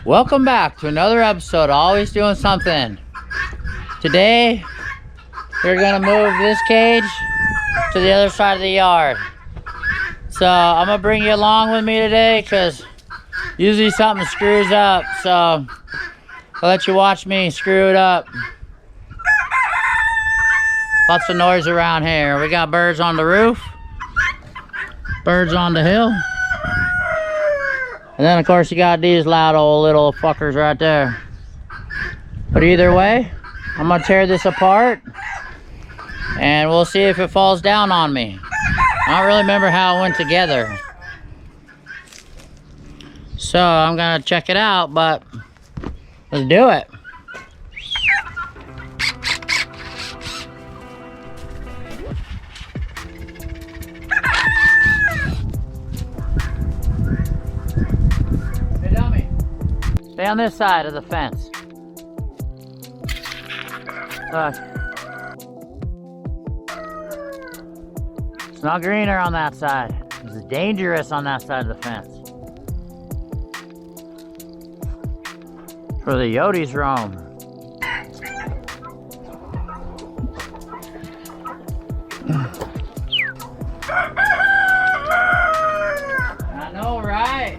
Welcome back to another episode, Always Doing Something. Today, we're gonna move this cage to the other side of the yard. So I'm gonna bring you along with me today because usually something screws up. So I'll let you watch me screw it up. Lots of noise around here. We got birds on the roof, birds on the hill. And then of course you got these loud old little fuckers right there. But either way, I'm gonna tear this apart and we'll see if it falls down on me. I don't really remember how it went together. So I'm gonna check it out, but let's do it. Stay on this side of the fence. Look. It's not greener on that side. It's dangerous on that side of the fence. Where the Yotes roam. I know, right?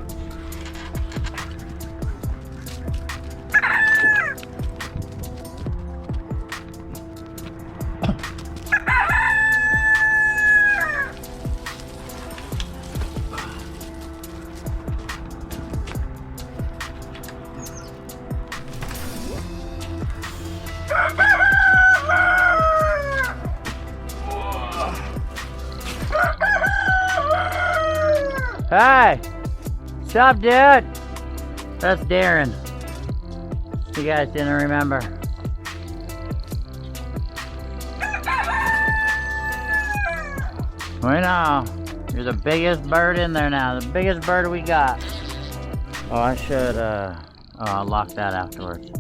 Hey, what's up, dude? That's Darren. You guys didn't remember. We know. You're the biggest bird in there now. The biggest bird we got. Oh, I should, I'll lock that afterwards.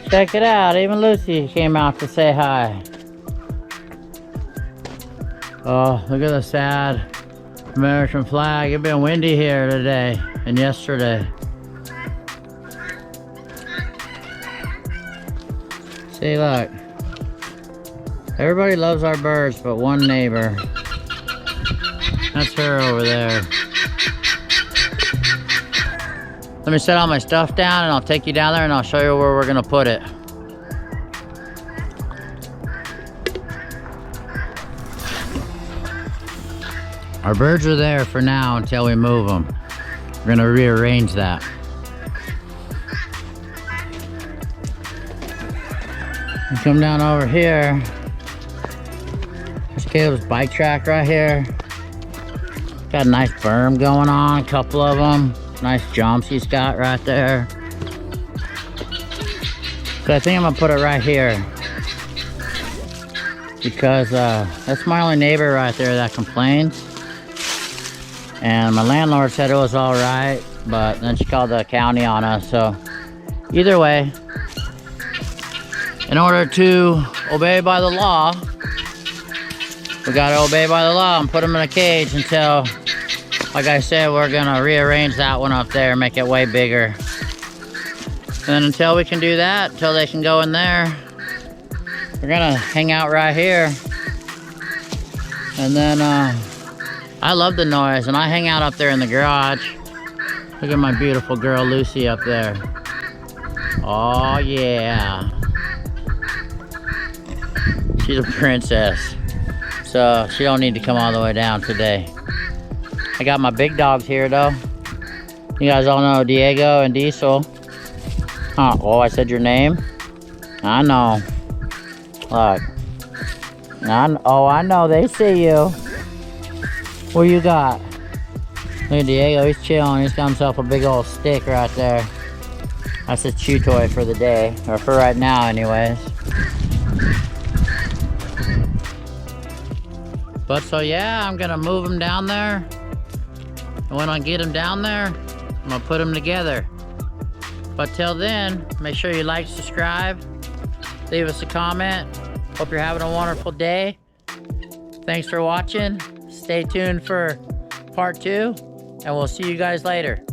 Check it out, even Lucy came out to say hi. Oh, look at the sad American flag. It's been windy here today and yesterday. See, look. Everybody loves our birds, but one neighbor. That's her over there. Let me set all my stuff down and I'll take you down there and I'll show you where we're gonna put it. Our birds are there for now until we move them. We're gonna rearrange that. And come down over here. There's Caleb's bike track right here. Got a nice berm going on, a couple of them. Nice jumps he's got right there. So I think I'm gonna put it right here. Because that's my only neighbor right there that complains. And my landlord said it was all right, but then she called the county on us. So either way, in order to obey by the law, we gotta obey by the law and put them in a cage until, like I said, we're gonna rearrange that one up there, make it way bigger. And until we can do that, until they can go in there, we're gonna hang out right here. And then, I love the noise, and I hang out up there in the garage. Look at my beautiful girl, Lucy, up there. Oh, yeah. She's a princess. So, she don't need to come all the way down today. I got my big dogs here, though. You guys all know Diego and Diesel. Oh, I said your name? I know. Look. I know, they see you. What you got? Look at Diego, he's chilling. He's got himself a big old stick right there. That's his chew toy for the day, or for right now anyways. But so yeah, I'm gonna move him down there. And when I get him down there, I'm gonna put them together. But till then, make sure you like, subscribe, leave us a comment. Hope you're having a wonderful day. Thanks for watching. Stay tuned for part 2, and we'll see you guys later.